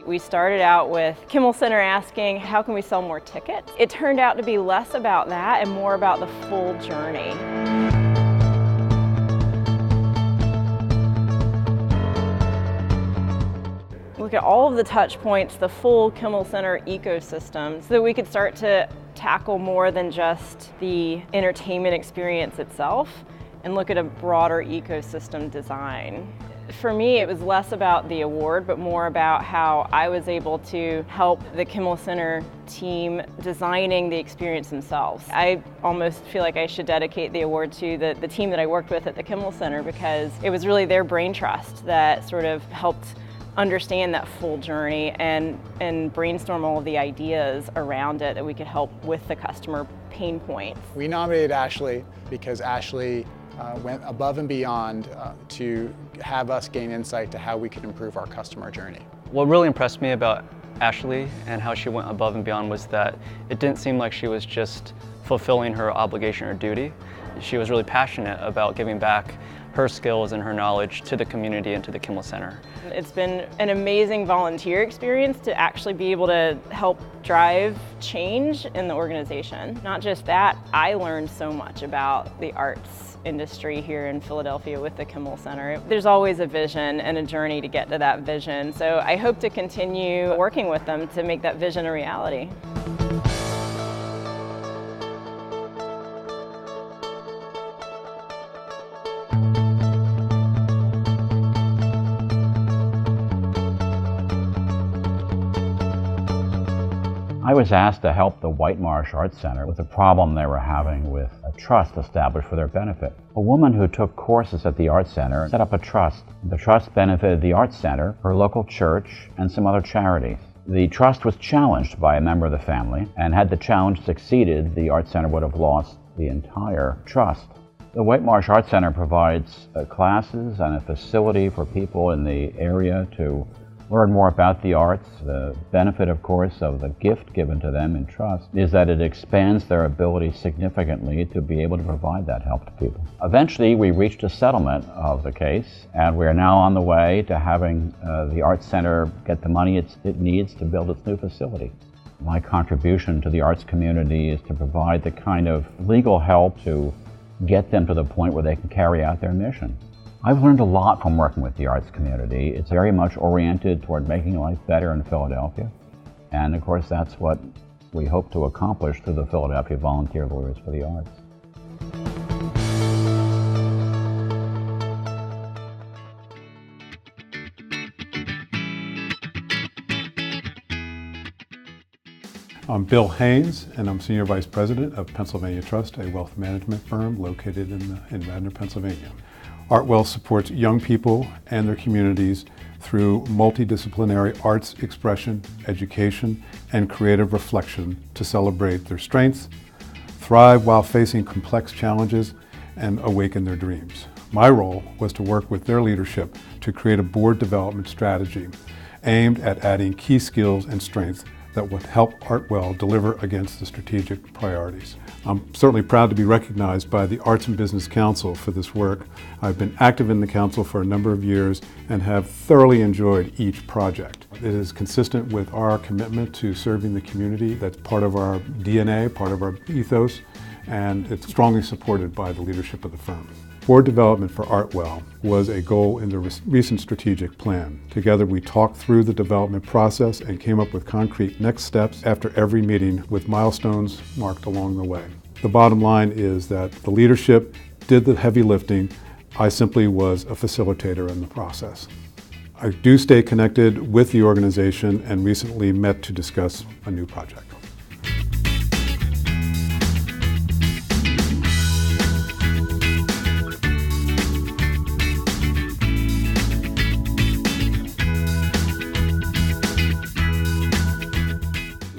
We started out with Kimmel Center asking, how can we sell more tickets? It turned out to be less about that and more about the full journey. Look at all of the touch points, the full Kimmel Center ecosystem, so that we could start to tackle more than just the entertainment experience itself and look at a broader ecosystem design. For me, it was less about the award, but more about how I was able to help the Kimmel Center team designing the experience themselves. I almost feel like I should dedicate the award to the team that I worked with at the Kimmel Center, because it was really their brain trust that sort of helped understand that full journey and brainstorm all of the ideas around it that we could help with the customer pain points. We nominated Ashley because Ashley went above and beyond to have us gain insight to how we could improve our customer journey. What really impressed me about Ashley and how she went above and beyond was that it didn't seem like she was just fulfilling her obligation or duty. She was really passionate about giving back her skills and her knowledge to the community and to the Kimmel Center. It's been an amazing volunteer experience to actually be able to help drive change in the organization. Not just that, I learned so much about the arts industry here in Philadelphia with the Kimmel Center. There's always a vision and a journey to get to that vision, so I hope to continue working with them to make that vision a reality. I was asked to help the Whitemarsh Art Center with a problem they were having with a trust established for their benefit. A woman who took courses at the Art Center set up a trust. The trust benefited the Art Center, her local church, and some other charities. The trust was challenged by a member of the family, and had the challenge succeeded, the Art Center would have lost the entire trust. The Whitemarsh Art Center provides classes and a facility for people in the area to learn more about the arts. The benefit, of course, of the gift given to them in trust is that it expands their ability significantly to be able to provide that help to people. Eventually, we reached a settlement of the case, and we're now on the way to having the Arts Center get the money it needs to build its new facility. My contribution to the arts community is to provide the kind of legal help to get them to the point where they can carry out their mission. I've learned a lot from working with the arts community. It's very much oriented toward making life better in Philadelphia. And of course, that's what we hope to accomplish through the Philadelphia Volunteer Lawyers for the Arts. I'm Bill Haines, and I'm Senior Vice President of Pennsylvania Trust, a wealth management firm located in Radnor, Pennsylvania. ArtWell supports young people and their communities through multidisciplinary arts expression, education, and creative reflection to celebrate their strengths, thrive while facing complex challenges, and awaken their dreams. My role was to work with their leadership to create a board development strategy aimed at adding key skills and strengths that would help ArtWell deliver against the strategic priorities. I'm certainly proud to be recognized by the Arts and Business Council for this work. I've been active in the council for a number of years and have thoroughly enjoyed each project. It is consistent with our commitment to serving the community. That's part of our DNA, part of our ethos, and it's strongly supported by the leadership of the firm. Board development for ArtWell was a goal in the recent strategic plan. Together we talked through the development process and came up with concrete next steps after every meeting with milestones marked along the way. The bottom line is that the leadership did the heavy lifting. I simply was a facilitator in the process. I do stay connected with the organization and recently met to discuss a new project.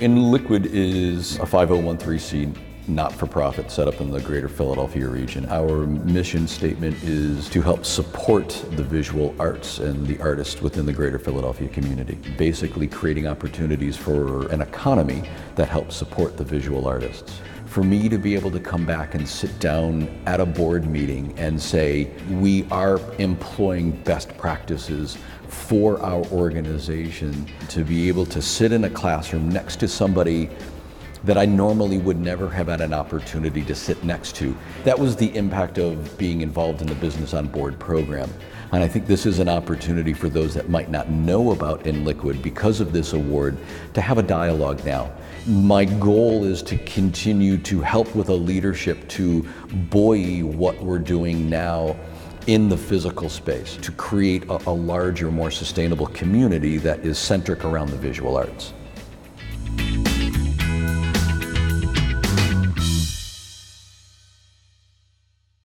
InLiquid is a 5013C not-for-profit set up in the greater Philadelphia region. Our mission statement is to help support the visual arts and the artists within the greater Philadelphia community, basically creating opportunities for an economy that helps support the visual artists. For me to be able to come back and sit down at a board meeting and say, we are employing best practices for our organization, to be able to sit in a classroom next to somebody that I normally would never have had an opportunity to sit next to. That was the impact of being involved in the Business on Board program. And I think this is an opportunity for those that might not know about InLiquid because of this award to have a dialogue now. My goal is to continue to help with a leadership to buoy what we're doing now in the physical space, to create a larger, more sustainable community that is centric around the visual arts.